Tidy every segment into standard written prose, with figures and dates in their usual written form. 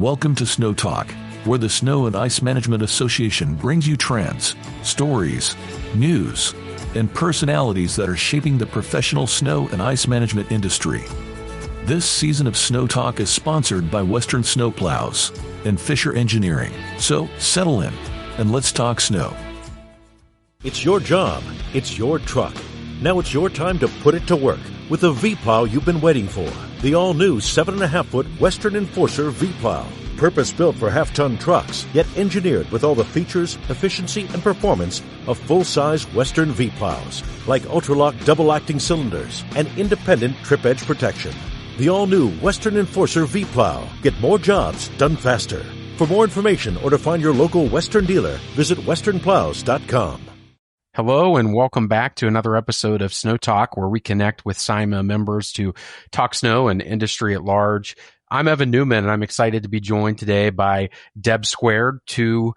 Welcome to Snow Talk, where the Snow and Ice Management Association brings you trends, stories, news, and personalities that are shaping the professional snow and ice management industry. This season of Snow Talk is sponsored by Western Snowplows and Fisher Engineering. So settle in and let's talk snow. It's your job. It's your truck. Now it's your time to put it to work with the V-Plow you've been waiting for. The all-new 7.5-foot Western Enforcer V-Plow. Purpose-built for half-ton trucks, yet engineered with all the features, efficiency, and performance of full-size Western V-Plows, like ultra-lock double-acting cylinders and independent trip edge protection. The all-new Western Enforcer V-Plow. Get more jobs done faster. For more information or to find your local Western dealer, visit westernplows.com. Hello and welcome back to another episode of Snow Talk, where we connect with SIMA members to talk snow and industry at large. I'm Evan Newman, and I'm excited to be joined today by Deb Squared, two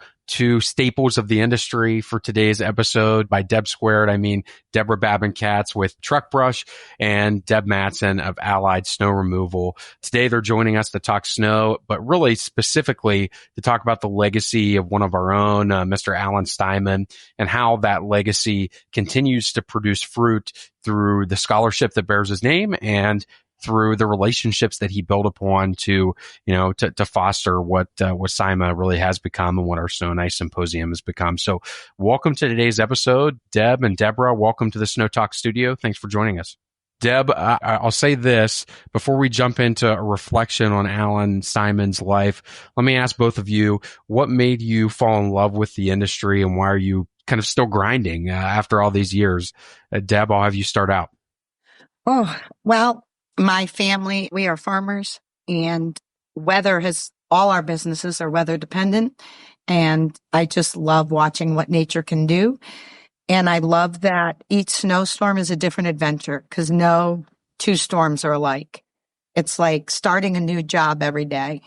staples of the industry for today's episode. By Deb Squared, I mean Debora Babin Katz with Truck Brush and Deb Mattson of Allied Snow Removal. Today, they're joining us to talk snow, but really specifically to talk about the legacy of one of our own, Mr. Alan Steiman, and how that legacy continues to produce fruit through the scholarship that bears his name and through the relationships that he built upon to foster what SIMA really has become and what our Snow and Ice Symposium has become. So welcome to today's episode, Deb and Debora. Welcome to the Snow Talk studio. Thanks for joining us. Deb, I'll say this before we jump into a reflection on Alan Steiman's life. Let me ask both of you, what made you fall in love with the industry, and why are you kind of still grinding after all these years? Deb, I'll have you start out. Oh, well, my family, we are farmers, and all our businesses are weather dependent. And I just love watching what nature can do. And I love that each snowstorm is a different adventure, because no two storms are alike. It's like starting a new job every day.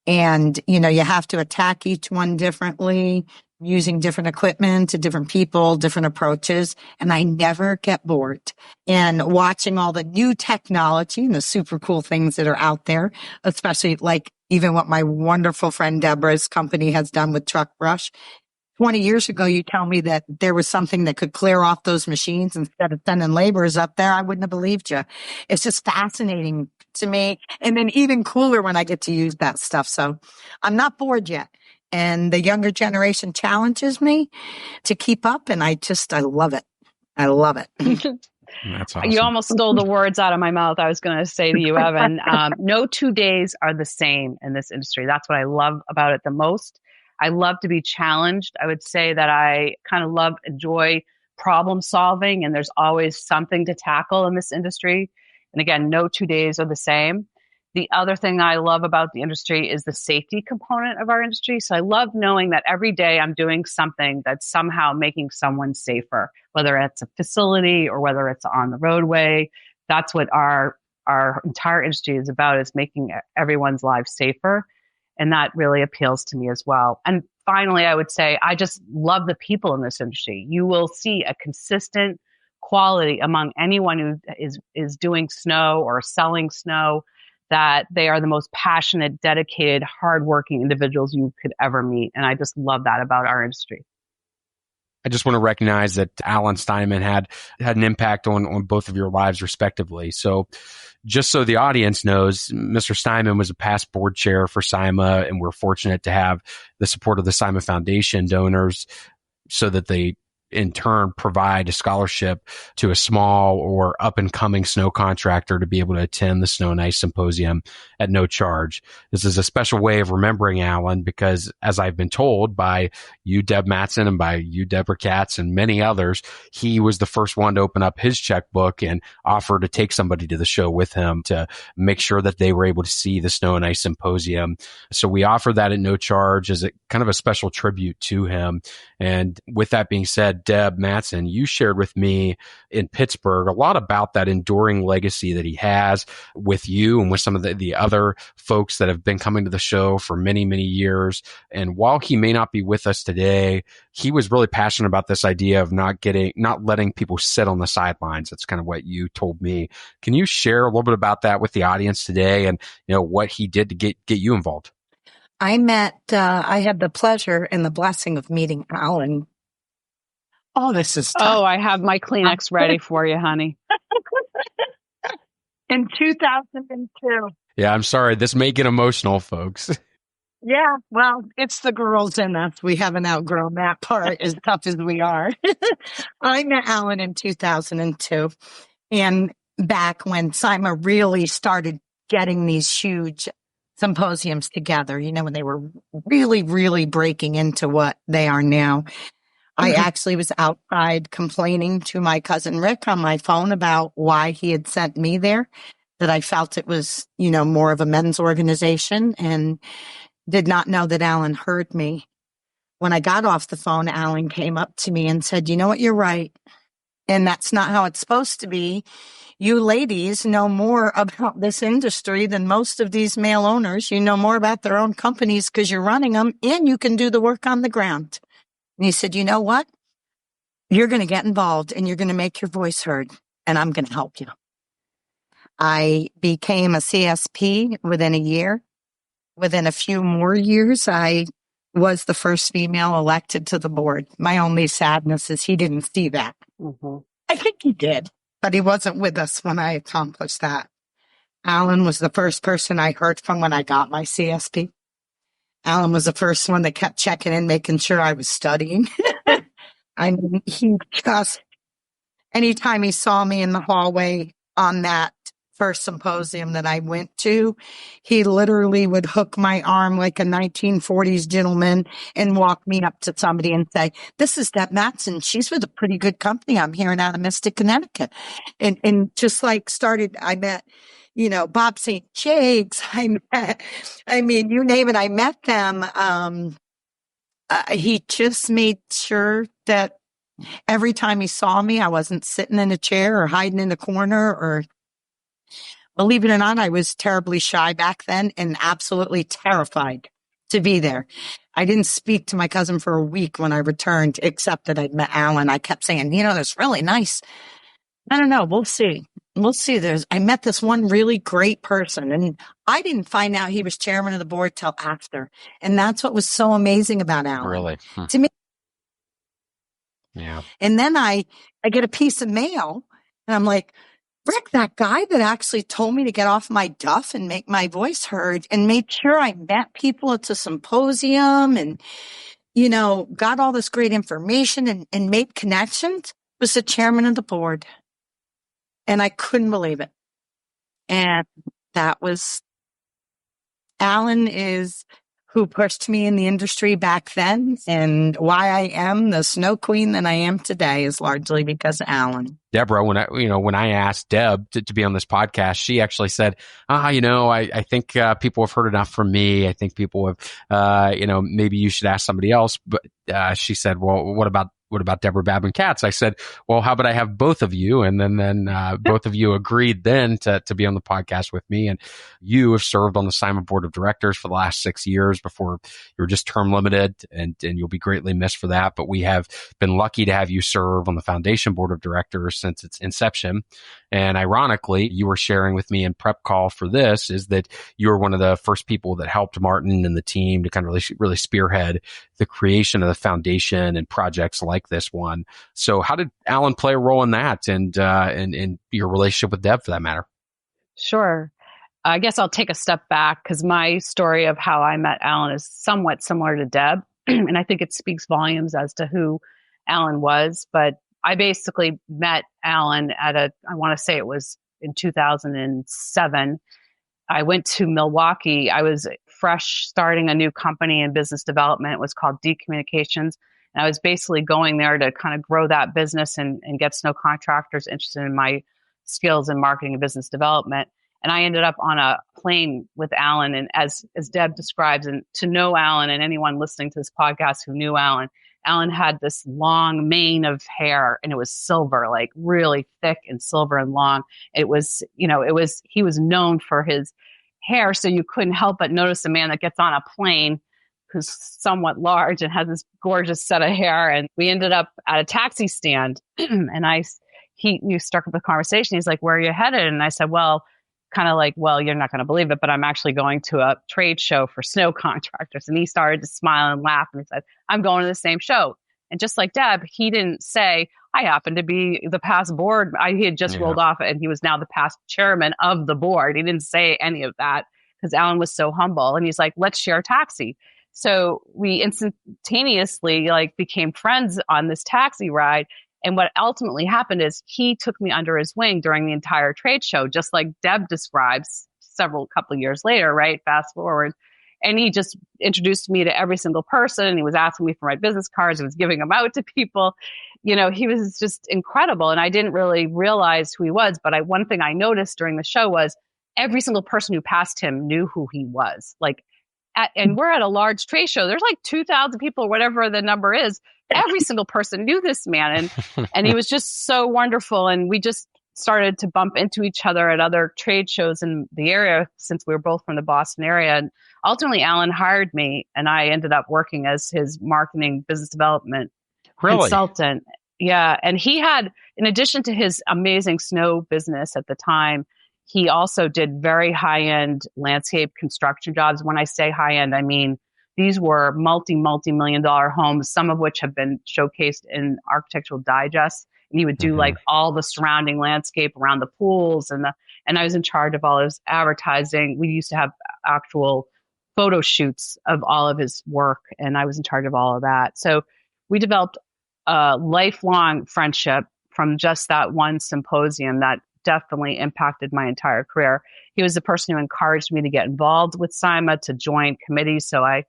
And, you have to attack each one differently, using different equipment to different people, different approaches. And I never get bored. And watching all the new technology and the super cool things that are out there, especially like even what my wonderful friend Debora's company has done with Truck Brush. 20 years ago, you tell me that there was something that could clear off those machines instead of sending laborers up there, I wouldn't have believed you. It's just fascinating to me. And then even cooler when I get to use that stuff. So I'm not bored yet. And the younger generation challenges me to keep up. And I love it. I love it. That's awesome. You almost stole the words out of my mouth. I was going to say to you, Evan, no 2 days are the same in this industry. That's what I love about it the most. I love to be challenged. I would say that I kind of enjoy problem solving, and there's always something to tackle in this industry. And again, no 2 days are the same. The other thing I love about the industry is the safety component of our industry. So I love knowing that every day I'm doing something that's somehow making someone safer, whether it's a facility or whether it's on the roadway. That's what our entire industry is about, is making everyone's lives safer. And that really appeals to me as well. And finally, I would say I just love the people in this industry. You will see a consistent quality among anyone who is doing snow or selling snow, that they are the most passionate, dedicated, hardworking individuals you could ever meet. And I just love that about our industry. I just want to recognize that Alan Steiman had an impact on both of your lives respectively. So just so the audience knows, Mr. Steiman was a past board chair for SIMA, and we're fortunate to have the support of the SIMA Foundation donors so that they in turn provide a scholarship to a small or up-and-coming snow contractor to be able to attend the Snow and Ice Symposium at no charge. This is a special way of remembering Alan because, as I've been told by you, Deb Mattson, and by you, Debora Katz, and many others, he was the first one to open up his checkbook and offer to take somebody to the show with him to make sure that they were able to see the Snow and Ice Symposium. So we offer that at no charge as a kind of a special tribute to him. And with that being said, Deb Mattson, you shared with me in Pittsburgh a lot about that enduring legacy that he has with you and with some of the other folks that have been coming to the show for many, many years. And while he may not be with us today, he was really passionate about this idea of not letting people sit on the sidelines. That's kind of what you told me. Can you share a little bit about that with the audience today and, what he did to get you involved? I had the pleasure and the blessing of meeting Alan. Oh, this is tough. Oh, I have my Kleenex ready for you, honey. In 2002. Yeah, I'm sorry. This may get emotional, folks. Yeah, well, it's the girls in us. We haven't outgrown that part as tough as we are. I met Alan in 2002. And back when SIMA really started getting these huge symposiums together, when they were really, really breaking into what they are now. I actually was outside complaining to my cousin Rick on my phone about why he had sent me there, that I felt it was, more of a men's organization, and did not know that Alan heard me. When I got off the phone, Alan came up to me and said, "You know what? You're right. And that's not how it's supposed to be. You ladies know more about this industry than most of these male owners. You know more about their own companies because you're running them, and you can do the work on the ground." And he said, "You know what? You're going to get involved and you're going to make your voice heard, and I'm going to help you." I became a CSP within a year. Within a few more years, I was the first female elected to the board. My only sadness is he didn't see that. Mm-hmm. I think he did, but he wasn't with us when I accomplished that. Alan was the first person I heard from when I got my CSP. Alan was the first one that kept checking in, making sure I was studying. I mean, anytime he saw me in the hallway on that first symposium that I went to, he literally would hook my arm like a 1940s gentleman and walk me up to somebody and say, "This is Deb Mattson. She's with a pretty good company. I'm hearing out of Mystic, Connecticut." And just like I met, Bob St. Jakes. You name it, I met them. He just made sure that every time he saw me, I wasn't sitting in a chair or hiding in a corner or, believe it or not, I was terribly shy back then and absolutely terrified to be there. I didn't speak to my cousin for a week when I returned, except that I'd met Alan. I kept saying, "That's really nice." I don't know. We'll see. We'll see. I met this one really great person, and I didn't find out he was chairman of the board till after. And that's what was so amazing about Alan. Really? To me. Yeah. And then I get a piece of mail, and I'm like, "Rick, that guy that actually told me to get off my duff and make my voice heard and made sure I met people at the symposium and, got all this great information and made connections, was the chairman of the board." And I couldn't believe it. And that was Alan is who pushed me in the industry back then, and why I am the snow queen that I am today is largely because of Alan. Debora, when I asked Deb to be on this podcast, she actually said, I think people have heard enough from me. I think people have, maybe you should ask somebody else. But she said, "Well, what about Debora, Babin, Katz?" I said, "Well, how about I have both of you?" And then both of you agreed then to be on the podcast with me. And you have served on the SIMA board of directors for the last 6 years before you were just term limited, and you'll be greatly missed for that. But we have been lucky to have you serve on the foundation board of directors since its inception. And ironically, you were sharing with me in prep call for this is that you were one of the first people that helped Martin and the team to kind of really spearhead the creation of the foundation and projects like this one. So how did Alan play a role in that and in your relationship with Deb for that matter? Sure. I guess I'll take a step back because my story of how I met Alan is somewhat similar to Deb. And I think it speaks volumes as to who Alan was. But I basically met Alan I want to say it was in 2007. I went to Milwaukee. I was fresh starting a new company in business development. It was called D Communications. And I was basically going there to kind of grow that business and get snow contractors interested in my skills in marketing and business development. And I ended up on a plane with Alan. And as Deb describes, and to know Alan and anyone listening to this podcast who knew Alan had this long mane of hair, and it was silver, like really thick and silver and long. He was known for his hair. So you couldn't help but notice a man that gets on a plane who's somewhat large and has this gorgeous set of hair. And we ended up at a taxi stand and you struck up a conversation. He's like, "Where are you headed?" And I said, "Well, kind of like, well, you're not going to believe it, but I'm actually going to a trade show for snow contractors. And he started to smile and laugh and he said, I'm going to the same show. And just like Deb, he didn't say, I happen to be the past board. He had just rolled off and he was now the past chairman of the board. He didn't say any of that because Alan was so humble. And he's like, let's share a taxi. So we instantaneously became friends on this taxi ride. And what ultimately happened is he took me under his wing during the entire trade show, just like Deb describes couple of years later, right? Fast forward. And he just introduced me to every single person. And he was asking me for my business cards. He was giving them out to people. He was just incredible. And I didn't really realize who he was. But one thing I noticed during the show was every single person who passed him knew who he was. And we're at a large trade show. There's 2,000 people, or whatever the number is. Every single person knew this man. And he was just so wonderful. And we just started to bump into each other at other trade shows in the area since we were both from the Boston area. And ultimately, Alan hired me and I ended up working as his marketing business development consultant. Yeah. And he had, in addition to his amazing snow business at the time, he also did very high-end landscape construction jobs. When I say high-end, I mean these were multi-million-dollar homes, some of which have been showcased in Architectural Digest. And he would do all the surrounding landscape around the pools, and I was in charge of all his advertising. We used to have actual photo shoots of all of his work, and I was in charge of all of that. So we developed a lifelong friendship from just that one symposium that definitely impacted my entire career. He was the person who encouraged me to get involved with SIMA, to join committees. So I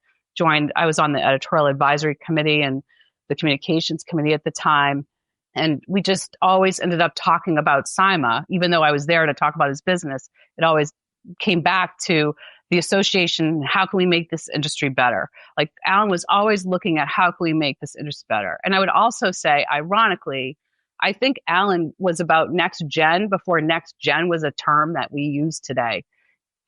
was on the editorial advisory committee and the communications committee at the time. And we just always ended up talking about SIMA, even though I was there to talk about his business. It always came back to the association. How can we make this industry better? Alan was always looking at how can we make this industry better. And I would also say, ironically, I think Alan was about next gen before next gen was a term that we use today.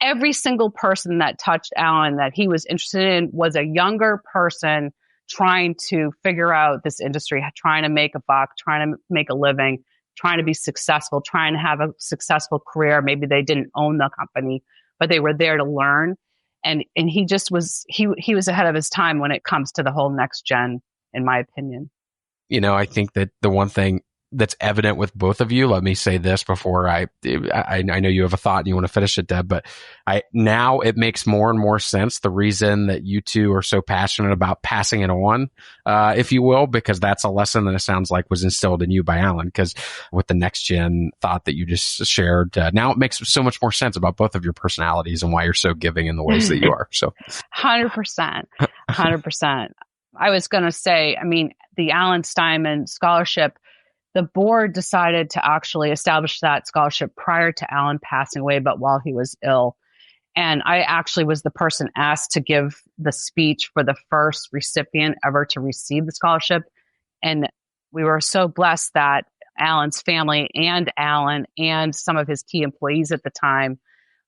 Every single person that touched Alan that he was interested in was a younger person trying to figure out this industry, trying to make a buck, trying to make a living, trying to be successful, trying to have a successful career. Maybe they didn't own the company, but they were there to learn. And he just was, he was ahead of his time when it comes to the whole next gen, in my opinion. I think that the one thing that's evident with both of you, let me say this before I know you have a thought and you want to finish it, Deb, but now it makes more and more sense the reason that you two are so passionate about passing it on, if you will, because that's a lesson that it sounds like was instilled in you by Alan. Because with the next gen thought that you just shared, now it makes so much more sense about both of your personalities and why you're so giving in the ways that you are. So 100%. I was going to say, the Alan Steiman scholarship, the board decided to actually establish that scholarship prior to Alan passing away, but while he was ill. And I actually was the person asked to give the speech for the first recipient ever to receive the scholarship. And we were so blessed that Alan's family and Alan and some of his key employees at the time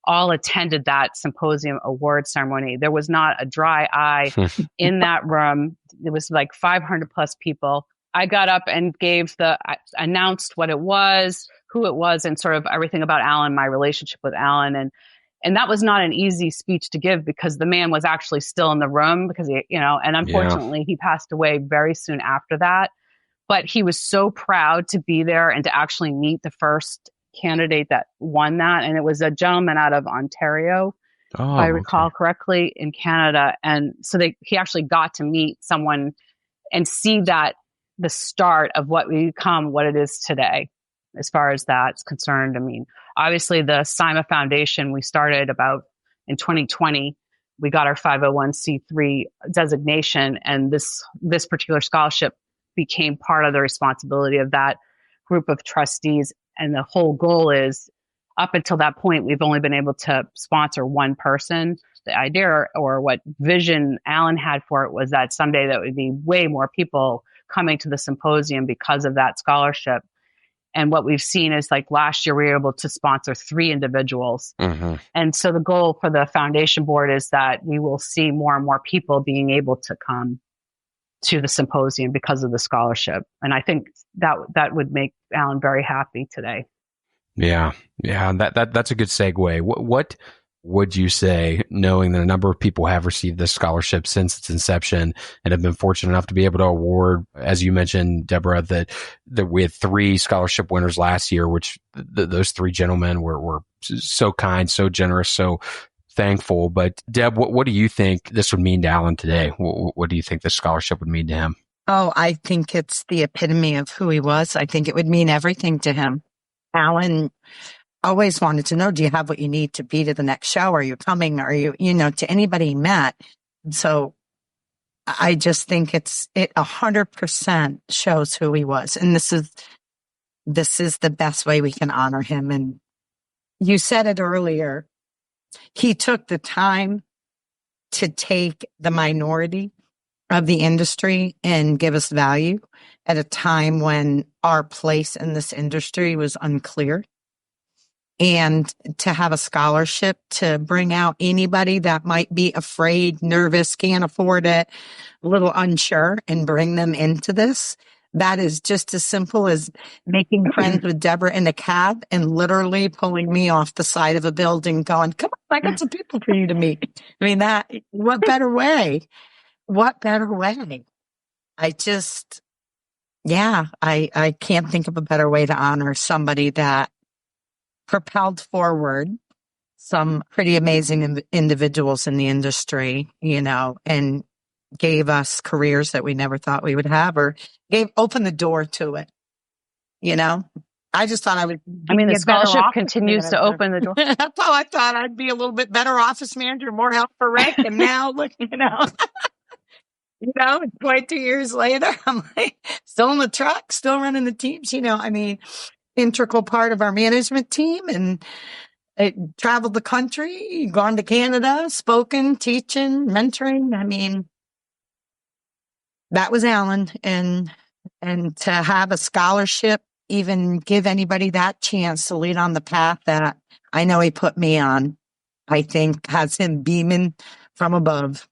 all attended that symposium award ceremony. There was not a dry eye in that room. It was 500 plus people. I got up and announced what it was, who it was, and sort of everything about Alan, my relationship with Alan. And that was not an easy speech to give because the man was actually still in the room because and unfortunately he passed away very soon after that. But he was so proud to be there and to actually meet the first candidate that won that. And it was a gentleman out of Ontario, if I recall correctly, in Canada. And so he actually got to meet someone and see that the start of what we become, what it is today, as far as that's concerned. Obviously the SIMA Foundation, we started about in 2020, we got our 501c3 designation, and this particular scholarship became part of the responsibility of that group of trustees. And the whole goal is, up until that point, we've only been able to sponsor one person. The idea or what vision Alan had for it was that someday that would be way more people coming to the symposium because of that scholarship. And what we've seen is last year, we were able to sponsor 3 individuals. Mm-hmm. And so the goal for the foundation board is that we will see more and more people being able to come to the symposium because of the scholarship. And I think that would make Alan very happy today. Yeah. Yeah. That's a good segue. What would you say, knowing that a number of people have received this scholarship since its inception and have been fortunate enough to be able to award, as you mentioned, Debora, that we had 3 scholarship winners last year, which those 3 gentlemen were so kind, so generous, so thankful. But Deb, what do you think this would mean to Alan today? What do you think this scholarship would mean to him? Oh, I think it's the epitome of who he was. I think it would mean everything to him. Alan always wanted to know, do you have what you need to be to the next show? Are you coming? Are you, to anybody he met? So I just think it 100% shows who he was. And this is the best way we can honor him. And you said it earlier. He took the time to take the minority of the industry and give us value at a time when our place in this industry was unclear. And to have a scholarship to bring out anybody that might be afraid, nervous, can't afford it, a little unsure, and bring them into this. That is just as simple as making friends with Debora in a cab and literally pulling me off the side of a building going, come on, I got some people for you to meet. I mean, what better way? What better way? I can't think of a better way to honor somebody that propelled forward some pretty amazing individuals in the industry, and gave us careers that we never thought we would have, or opened the door to it. I just thought I would. The scholarship continues to open the door. That's how I thought I'd be a little bit better office manager, more help for Rick. And now look, 22 years later, I'm like still in the truck, still running the teams, integral part of our management team, and I traveled the country, gone to Canada, spoken, teaching, mentoring. That was Alan, and to have a scholarship, even give anybody that chance to lead on the path that I know he put me on, I think has him beaming from above.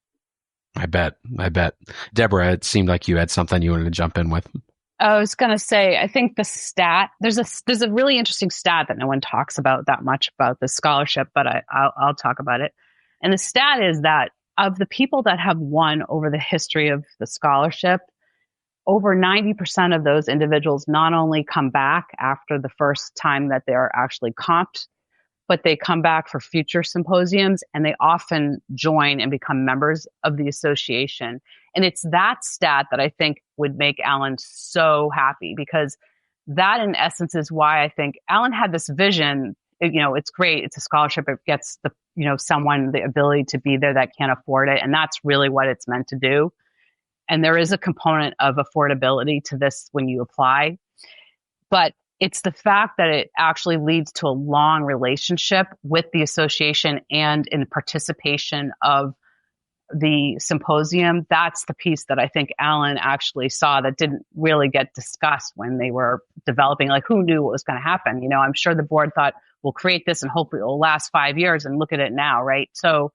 I bet. Debora, it seemed like you had something you wanted to jump in with. I was going to say, I think the stat, there's a really interesting stat that no one talks about that much about the scholarship, but I'll talk about it. And the stat is that of the people that have won over the history of the scholarship, over 90% of those individuals not only come back after the first time that they're actually comped, but they come back for future symposiums, and they often join and become members of the association. And it's that stat that I think would make Alan so happy, because that in essence is why I think Alan had this vision. It's great. It's a scholarship. It gets someone the ability to be there that can't afford it. And that's really what it's meant to do. And there is a component of affordability to this when you apply, but it's the fact that it actually leads to a long relationship with the association and in participation of the symposium. That's the piece that I think Alan actually saw that didn't really get discussed when they were developing. Like, who knew what was going to happen? I'm sure the board thought, we'll create this and hopefully it'll last 5 years, and look at it now, right? So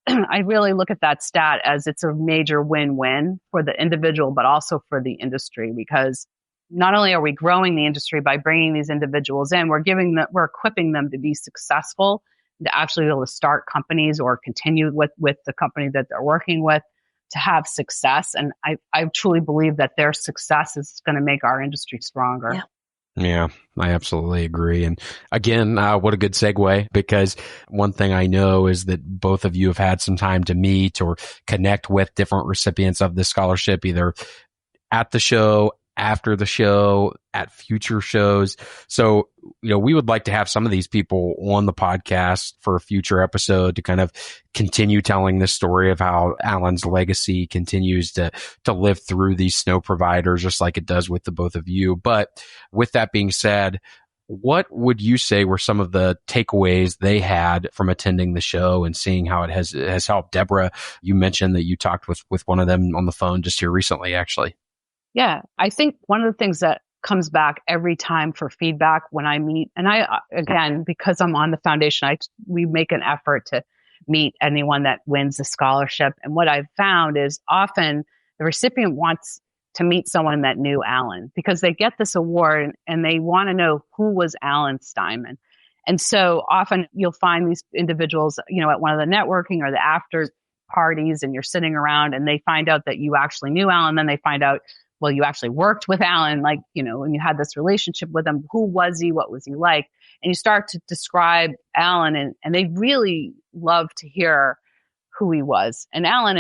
I really look at that stat as it's a major win-win for the individual, but also for the industry, because not only are we growing the industry by bringing these individuals in, we're equipping them to be successful, to actually be able to start companies or continue with the company that they're working with, to have success. And I truly believe that their success is going to make our industry stronger. Yeah, I absolutely agree. And again, what a good segue, because one thing I know is that both of you have had some time to meet or connect with different recipients of this scholarship, either at the show, after the show, at future shows. So, we would like to have some of these people on the podcast for a future episode to kind of continue telling the story of how Alan's legacy continues to live through these snow providers, just like it does with the both of you. But with that being said, what would you say were some of the takeaways they had from attending the show and seeing how it has helped? Debora, you mentioned that you talked with one of them on the phone just here recently, actually. Yeah, I think one of the things that comes back every time for feedback when I meet, and again, because I'm on the foundation, we make an effort to meet anyone that wins the scholarship. And what I've found is often the recipient wants to meet someone that knew Alan, because they get this award and they want to know who was Alan Steiman. And so often you'll find these individuals, at one of the networking or the after parties, and you're sitting around and they find out that you actually knew Alan. Then they find out, well, you actually worked with Alan, and you had this relationship with him. Who was he? What was he like? And you start to describe Alan, and they really love to hear who he was. And Alan,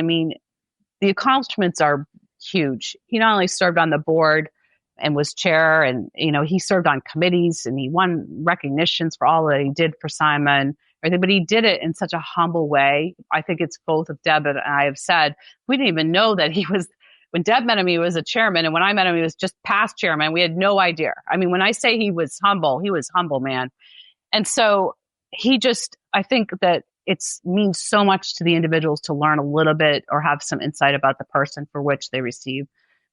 the accomplishments are huge. He not only served on the board and was chair, and he served on committees, and he won recognitions for all that he did for SIMA and everything, but he did it in such a humble way. I think it's both of Deb and I have said, we didn't even know that he was, when Deb met him, he was a chairman, and when I met him, he was just past chairman. We had no idea. When I say he was humble, man. And so I think that it means so much to the individuals to learn a little bit or have some insight about the person for which they receive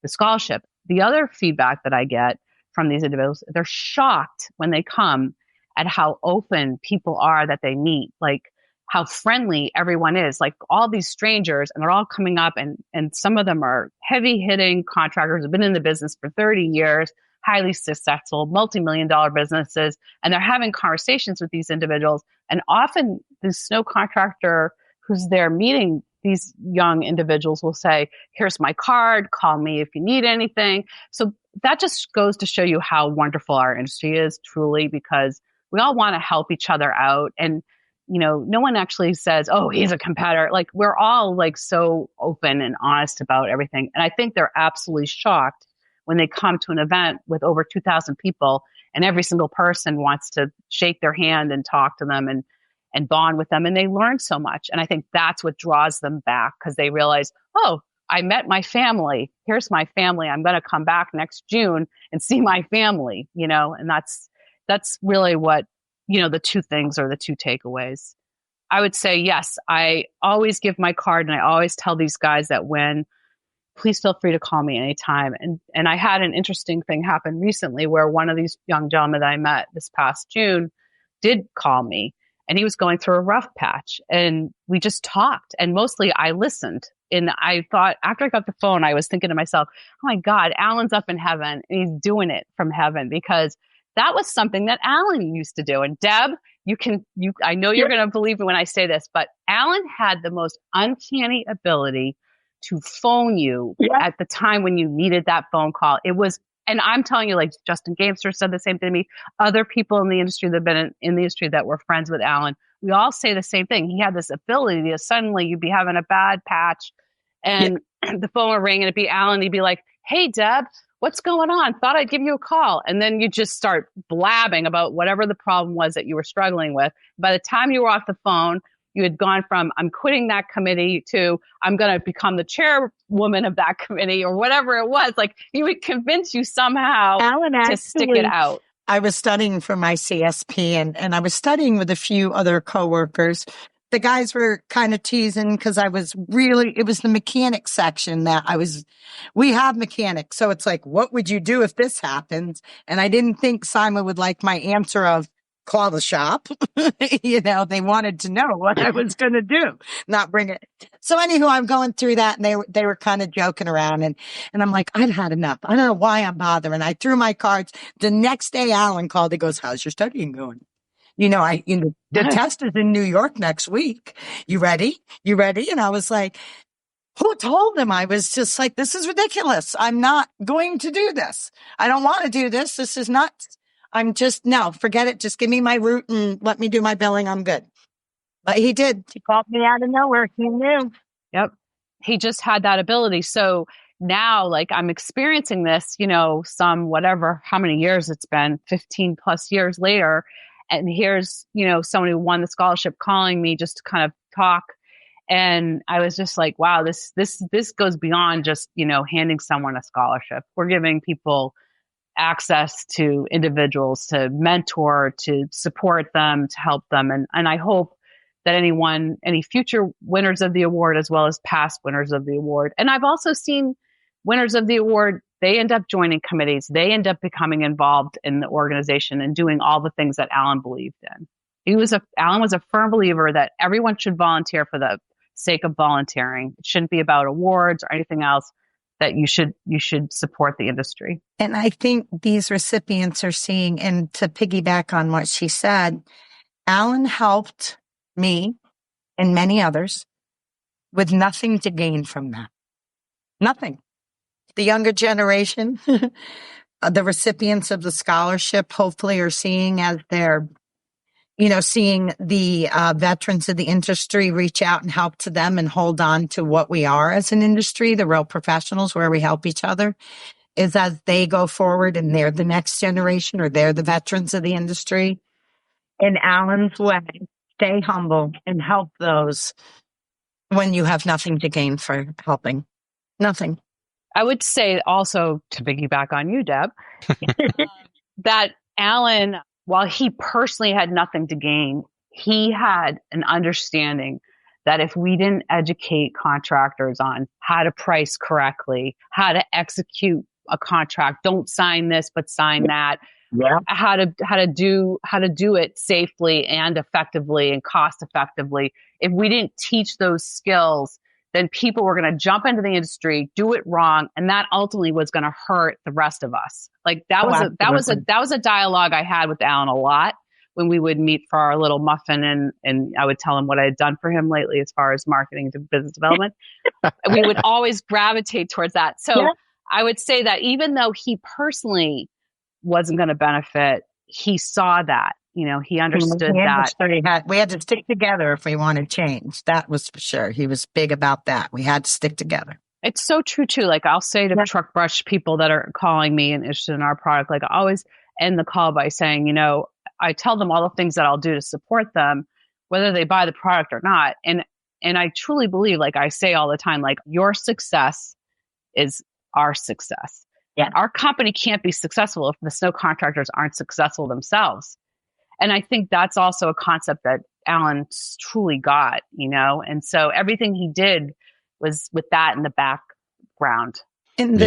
the scholarship. The other feedback that I get from these individuals, they're shocked when they come at how open people are that they meet, like how friendly everyone is, like all these strangers, and they're all coming up, and some of them are heavy hitting contractors, have been in the business for 30 years, highly successful, multi-million-dollar businesses, and they're having conversations with these individuals. And often the snow contractor who's there meeting these young individuals will say, here's my card, call me if you need anything. So that just goes to show you how wonderful our industry is, truly, because we all want to help each other out. And, no one actually says, oh, he's a competitor. Like, we're all so open and honest about everything. And I think they're absolutely shocked when they come to an event with over 2,000 people and every single person wants to shake their hand and talk to them and bond with them. And they learn so much. And I think that's what draws them back, because they realize, oh, I met my family. Here's my family. I'm going to come back next June and see my family, and that's really what, the two things or the two takeaways. I would say, yes, I always give my card, and I always tell these guys that win, please feel free to call me anytime. And I had an interesting thing happen recently where one of these young gentlemen that I met this past June did call me, and he was going through a rough patch, and we just talked, and mostly I listened. And I thought, after I got the phone, I was thinking to myself, oh my God, Alan's up in heaven, and he's doing it from heaven, because that was something that Alan used to do. And Deb, I know you're going to believe me when I say this, but Alan had the most uncanny ability to phone you at the time when you needed that phone call. It was, and I'm telling you, like Justin Gamester said the same thing to me, other people in the industry that have been in the industry that were friends with Alan, we all say the same thing. He had this ability to suddenly you'd be having a bad patch and the phone would ring and it'd be Alan. He'd be like, hey, Deb, what's going on? Thought I'd give you a call. And then you just start blabbing about whatever the problem was that you were struggling with. By the time you were off the phone, you had gone from, I'm quitting that committee, to I'm going to become the chairwoman of that committee, or whatever it was. Like, he would convince you somehow to stick it out. I was studying for my CSP, and I was studying with a few other coworkers. The guys were kind of teasing because it was the mechanic section we have mechanics. So it's like, what would you do if this happens? And I didn't think SIMA would like my answer of call the shop. They wanted to know what I was going to do, not bring it. So anywho, I'm going through that, and they were kind of joking around, and I'm like, I've had enough. I don't know why I'm bothering. I threw my cards. The next day, Alan called. He goes, how's your studying going? The test is in New York next week. You ready? And I was like, who told him? I was just like, this is ridiculous. I'm not going to do this. I don't want to do this. This is nuts. No, forget it. Just give me my route and let me do my billing. I'm good. But he did. He called me out of nowhere. He knew. Yep. He just had that ability. So now, like, I'm experiencing this, how many years it's been, 15 plus years later. And here's, someone who won the scholarship calling me just to kind of talk. And I was just like, wow, this goes beyond just, handing someone a scholarship. We're giving people access to individuals, to mentor, to support them, to help them. And I hope that any future winners of the award, as well as past winners of the award. And I've also seen winners of the award, they end up joining committees. They end up becoming involved in the organization and doing all the things that Alan believed in. Alan was a firm believer that everyone should volunteer for the sake of volunteering. It shouldn't be about awards or anything else. that you should support the industry. And I think these recipients are seeing, and to piggyback on what she said, Alan helped me and many others with nothing to gain from that. Nothing. The younger generation, the recipients of the scholarship, hopefully are seeing as they're, seeing the veterans of the industry reach out and help to them and hold on to what we are as an industry, the real professionals where we help each other, is as they go forward and they're the next generation or they're the veterans of the industry. In Alan's way, stay humble and help those when you have nothing to gain for helping. Nothing. I would say also, to piggyback on you, Deb, that Alan, while he personally had nothing to gain, he had an understanding that if we didn't educate contractors on how to price correctly, how to execute a contract, don't sign this, but sign that, how to do it safely and effectively and cost effectively. If we didn't teach those skills, then people were going to jump into the industry, do it wrong, and that ultimately was going to hurt the rest of us. Like that was a dialogue I had with Alan a lot when we would meet for our little muffin, and I would tell him what I had done for him lately as far as marketing to business development. We would always gravitate towards that. So I would say that even though he personally wasn't going to benefit, he saw that. He understood that. We had to stick together if we wanted change. That was for sure. He was big about that. We had to stick together. It's so true too. Like I'll say to truck brush people that are calling me and interested in our product, like I always end the call by saying, I tell them all the things that I'll do to support them, whether they buy the product or not. And I truly believe, like I say all the time, like your success is our success. Yeah. Our company can't be successful if the snow contractors aren't successful themselves. And I think that's also a concept that Alan truly got, and so everything he did was with that in the background. And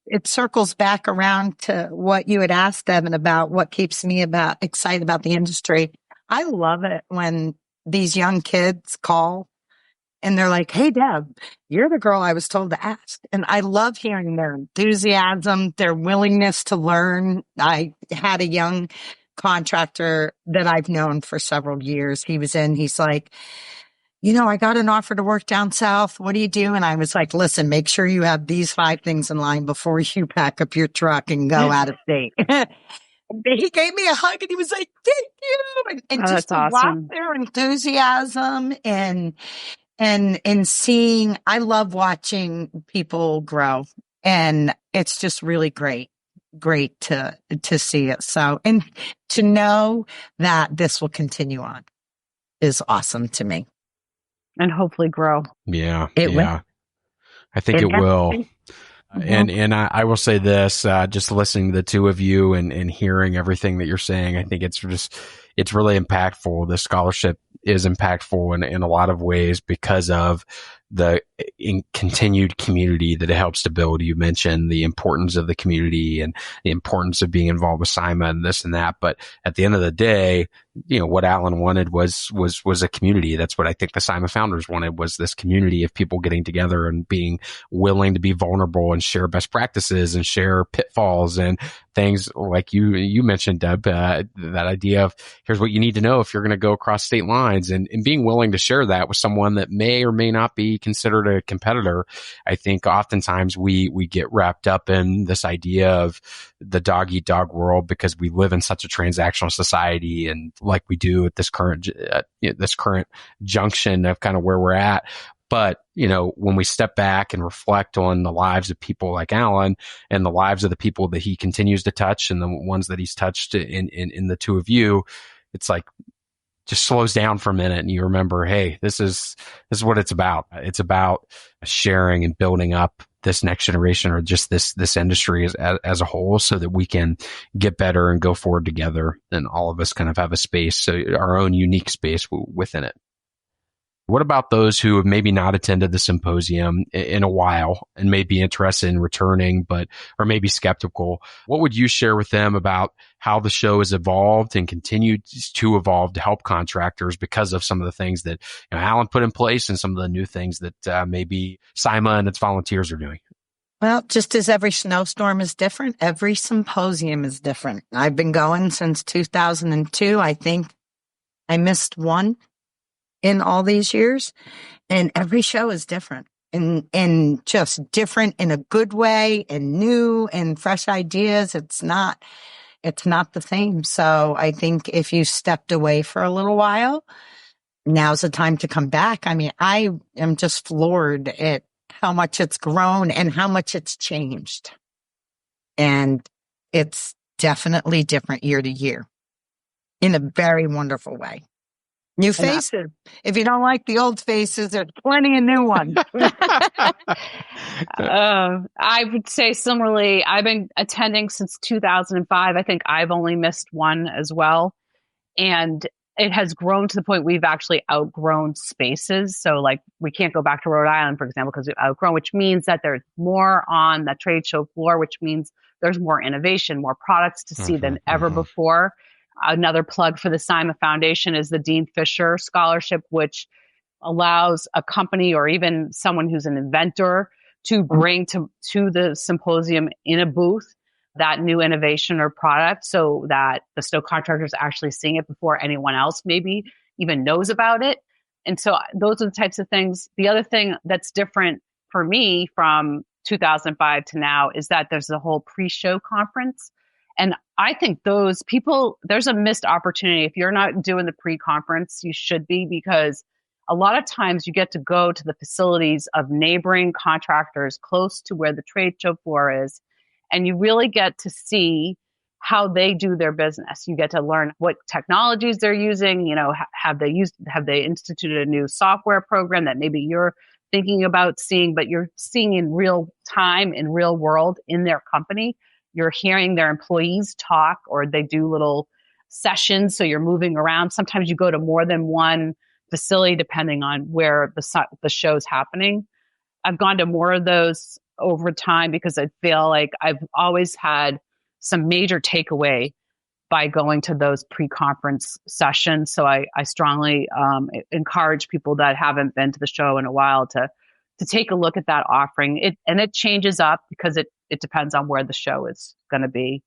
it circles back around to what you had asked Devin about what keeps me excited about the industry. I love it when these young kids call and they're like, "Hey, Deb, you're the girl I was told to ask." And I love hearing their enthusiasm, their willingness to learn. I had a young contractor that I've known for several years. He's like, I got an offer to work down south. What do you do? And I was like, listen, make sure you have these 5 things in line before you pack up your truck and go out of state. He gave me a hug and he was like, thank you. And just to watch their enthusiasm and seeing, I love watching people grow, and it's just really great to see it. So, and to know that this will continue on is awesome to me. And hopefully grow. Yeah. Will. I think it will. Mm-hmm. And I will say this, just listening to the two of you and hearing everything that you're saying, I think it's really impactful. The scholarship is impactful in a lot of ways because of the continued community that it helps to build. You mentioned the importance of the community and the importance of being involved with SIMA and this and that. But at the end of the day, what Alan wanted was a community. That's what I think the SIMA founders wanted, was this community of people getting together and being willing to be vulnerable and share best practices and share pitfalls and things like you mentioned, Deb, that idea of here's what you need to know if you're going to go across state lines, and being willing to share that with someone that may or may not be considered a competitor. I think oftentimes we get wrapped up in this idea of the dog eat dog world because we live in such a transactional society, and like we do at this current junction of kind of where we're at. But, when we step back and reflect on the lives of people like Alan and the lives of the people that he continues to touch and the ones that he's touched in the two of you, it's like just slows down for a minute and you remember, hey, this is what it's about. It's about sharing and building up this next generation, or just this industry as a whole, so that we can get better and go forward together, and all of us kind of have a space, so our own unique space within it. What about those who have maybe not attended the symposium in a while and may be interested in returning, but are maybe skeptical? What would you share with them about how the show has evolved and continued to evolve to help contractors because of some of the things that Alan put in place and some of the new things that maybe SIMA and its volunteers are doing? Well, just as every snowstorm is different, every symposium is different. I've been going since 2002. I think I missed one in all these years, and every show is different and just different in a good way and new and fresh ideas. It's not the same. So I think if you stepped away for a little while, now's the time to come back. I mean, I am just floored at how much it's grown and how much it's changed. And it's definitely different year to year in a very wonderful way. New faces. If you don't like the old faces, there's plenty of new ones. I would say similarly, I've been attending since 2005. I think I've only missed one as well. And it has grown to the point we've actually outgrown spaces. So like we can't go back to Rhode Island, for example, because we've outgrown, which means that there's more on the trade show floor, which means there's more innovation, more products to see than ever before. Another plug for the SIMA Foundation is the Dean Fisher Scholarship, which allows a company or even someone who's an inventor to bring to the symposium in a booth that new innovation or product so that the snow contractors are actually seeing it before anyone else maybe even knows about it. And so those are the types of things. The other thing that's different for me from 2005 to now is that there's a whole pre-show conference. And I think those people, there's a missed opportunity. If you're not doing the pre-conference, you should be, because a lot of times you get to go to the facilities of neighboring contractors close to where the trade show floor is. And you really get to see how they do their business. You get to learn what technologies they're using. You know, have they instituted a new software program that maybe you're thinking about seeing, but you're seeing in real time, in real world, in their company. You're hearing their employees talk, or they do little sessions. So you're moving around. Sometimes you go to more than one facility depending on where the show's happening. I've gone to more of those over time because I feel like I've always had some major takeaway by going to those pre-conference sessions. So I strongly encourage people that haven't been to the show in a while to take a look at that offering. It changes up because it depends on where the show is going to be.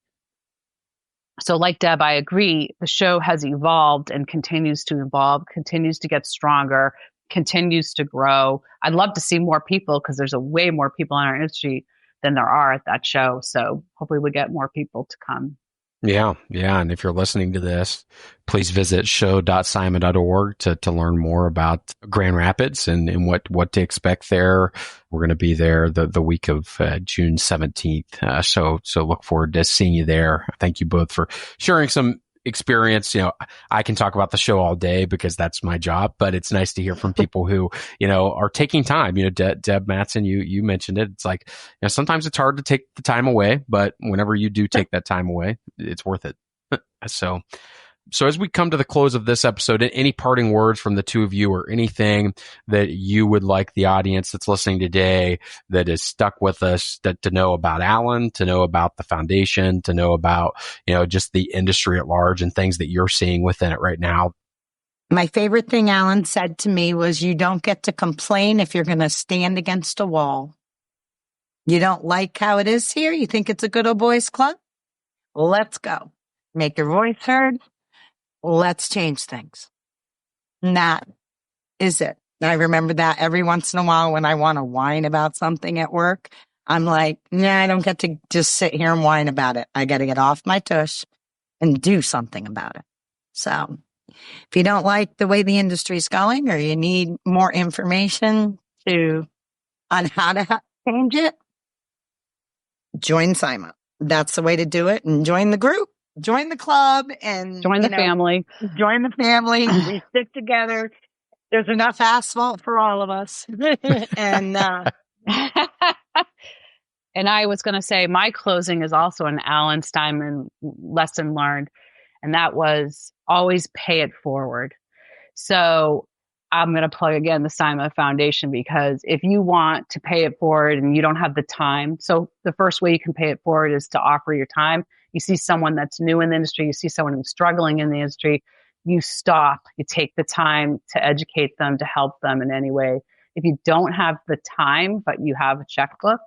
So like Deb, I agree, the show has evolved and continues to evolve, continues to get stronger, continues to grow. I'd love to see more people because there's way more people in our industry than there are at that show. So hopefully we get more people to come. Yeah. And if you're listening to this, please visit show.sima.org to learn more about Grand Rapids and what to expect there. We're going to be there the week of June 17th. So look forward to seeing you there. Thank you both for sharing some experience. You know, I can talk about the show all day because that's my job, but it's nice to hear from people who, you know, are taking time. You know, Deb, Mattson, you mentioned it. It's like, you know, sometimes it's hard to take the time away, but whenever you do take that time away, it's worth it. So as we come to the close of this episode, any parting words from the two of you, or anything that you would like the audience that's listening today that is stuck with us to know about Alan, to know about the foundation, to know about, you know, just the industry at large and things that you're seeing within it right now? My favorite thing Alan said to me was, you don't get to complain if you're going to stand against a wall. You don't like how it is here? You think it's a good old boys club? Let's go. Make your voice heard. Let's change things. And that is it. I remember that every once in a while when I want to whine about something at work, I'm like, nah, I don't get to just sit here and whine about it. I got to get off my tush and do something about it. So if you don't like the way the industry's going, or you need more information on how to change it, join SIMA. That's the way to do it. And join the group. Join the club and join the family. Join the family. We stick together. There's enough asphalt for all of us. And and I was going to say my closing is also an Alan Steiman lesson learned, and that was always pay it forward. So I'm going to plug again the SIMA Foundation, because if you want to pay it forward and you don't have the time, so the first way you can pay it forward is to offer your time. You see someone that's new in the industry, you see someone who's struggling in the industry, you stop, you take the time to educate them, to help them in any way. If you don't have the time, but you have a checkbook,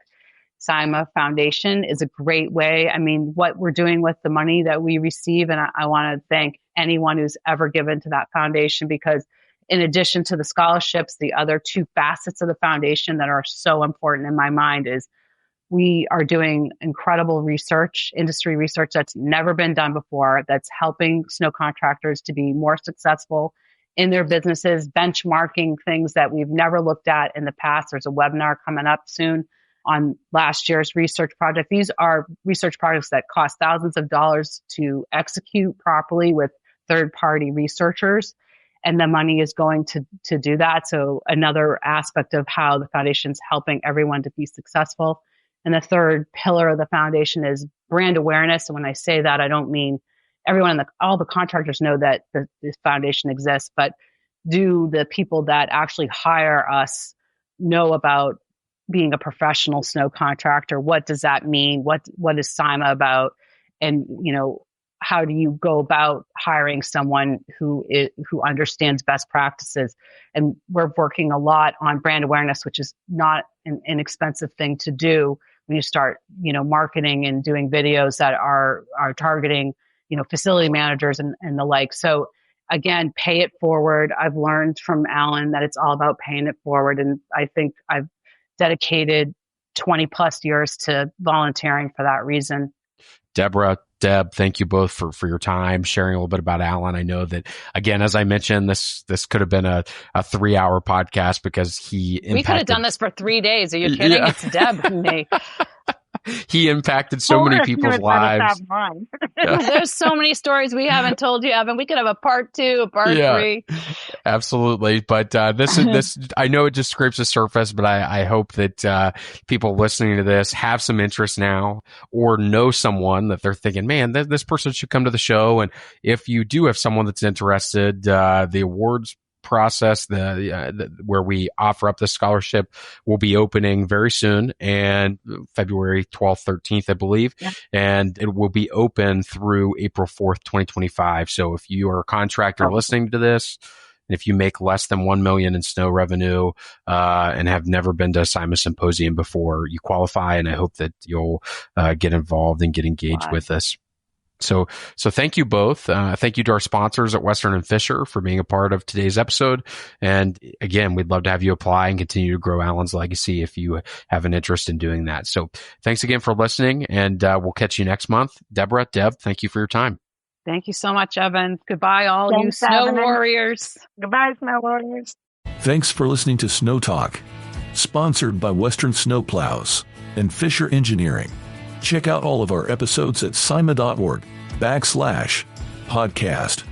SIMA Foundation is a great way. I mean, what we're doing with the money that we receive, and I want to thank anyone who's ever given to that foundation, because in addition to the scholarships, the other two facets of the foundation that are so important in my mind is we are doing incredible research, industry research that's never been done before, that's helping snow contractors to be more successful in their businesses, benchmarking things that we've never looked at in the past. There's a webinar coming up soon on last year's research project. These are research projects that cost thousands of dollars to execute properly with third-party researchers, and the money is going to do that. So another aspect of how the foundation's helping everyone to be successful. And the third pillar of the foundation is brand awareness. And when I say that, I don't mean everyone all the contractors know that this foundation exists, but do the people that actually hire us know about being a professional snow contractor? What does that mean? What is SIMA about? And, how do you go about hiring someone who understands best practices? And we're working a lot on brand awareness, which is not an inexpensive thing to do when you start, marketing and doing videos that are targeting, facility managers and the like. So again, pay it forward. I've learned from Alan that it's all about paying it forward. And I think I've dedicated 20 plus years to volunteering for that reason. Debora, Deb, thank you both for your time, sharing a little bit about Alan. I know that, again, as I mentioned, this could have been a 3-hour podcast because he impacted. We could have done this for 3 days. Are you kidding? Yeah. It's Deb and me. He impacted so many people's lives. There's so many stories we haven't told you, Evan. We could have a part 2, a part 3. Absolutely. But this. I know it just scrapes the surface, but I hope that people listening to this have some interest now, or know someone that they're thinking, man, this person should come to the show. And if you do have someone that's interested, the awards process, where we offer up the scholarship, will be opening very soon, and February 12th, 13th, I believe. Yeah. And it will be open through April 4th, 2025. So if you are a contractor listening to this, and if you make less than $1 million in snow revenue, and have never been to a SIMA Symposium before, you qualify, and I hope that you'll get involved and get engaged with us. So thank you both. Thank you to our sponsors at Western and Fisher for being a part of today's episode. And again, we'd love to have you apply and continue to grow Alan's legacy if you have an interest in doing that. So thanks again for listening, and we'll catch you next month. Debora, Deb, thank you for your time. Thank you so much, Evan. Goodbye, all you snow warriors. Goodbye, snow warriors. Thanks for listening to Snow Talk, sponsored by Western Snowplows and Fisher Engineering. Check out all of our episodes at sima.org/podcast.